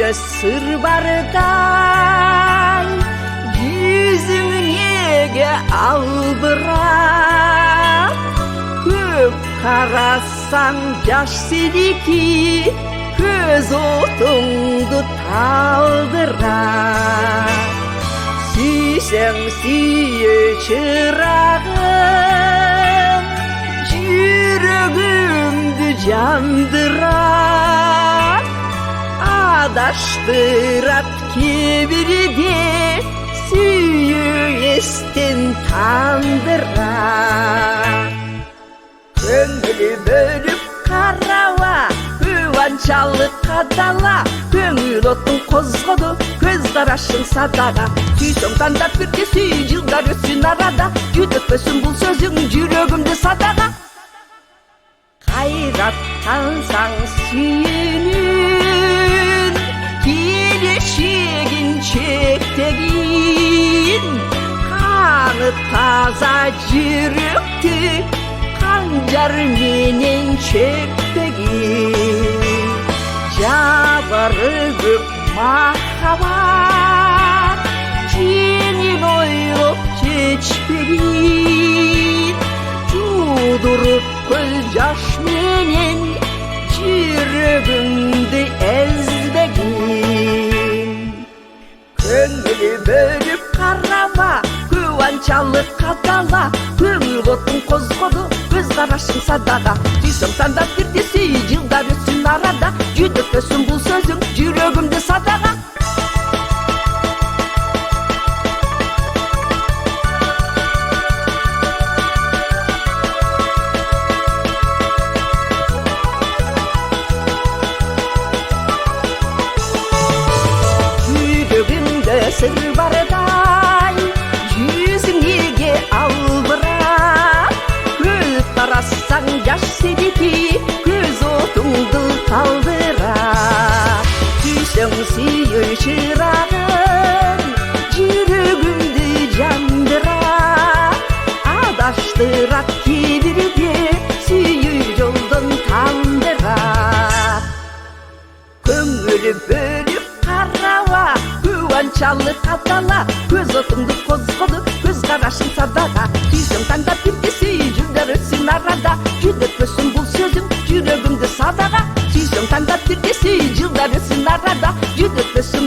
gönlümde sır barday, yüzün nege albırak. Köp karasan yaş siliki, göz otungdu taldırar. Süysem süye çırağım, yüreğimdi candırar. Adaştırat kibirdi, süyü estin tandırar. Көңілі бөліп қарауа, куанчалық қадала, көңіл оттың қозғоды, көз қарашың садаға. Сүйсің таңдап бірге сүй, жылдар өтсін арада, жүдетпесін бұл сөзің жүрегімді садаға. Қайраттансаң сүйінін, келешегін шектегін, қаны таза жүректі қанжар менен чекпегин. Жабары көп махаббат, жеңіл ойлоп кечпегин. Жудуруп көз жаш менен жүрөгүмдү эзбегин. Көңүлү бөлүп караба, кубанчалык кадала, көңүл отун козгоду, көз карашың садага. Сүйсөң тандап бирди сүй, жылдар өтсүн арада, жүдөкпөсүн бул сөзүң жүрөгүмдү садага. Жүрөгүмдө сыр бардай, жүзүң неге албырак. Көз карасаң жаш селики, көз отуңду талдырак. Сүйсөң сүйүү чырагым, жүрөгүмдү жандырак. Адаштырат кибирге, сүйүү жолдон тандырак. Көңүлү бөлүп караба, кубанчалык кадала, көз отуңду козгоду, көз карашың садага. Сүйсөң тандап бирди сүй, жылдар өтсүн арада, жүдөкпөсүн бул сөзүң жүрөгүмдү садага. Сүйсөң тандап бирди сүй, жылдар өтсүн арада, жүдөкпөсүн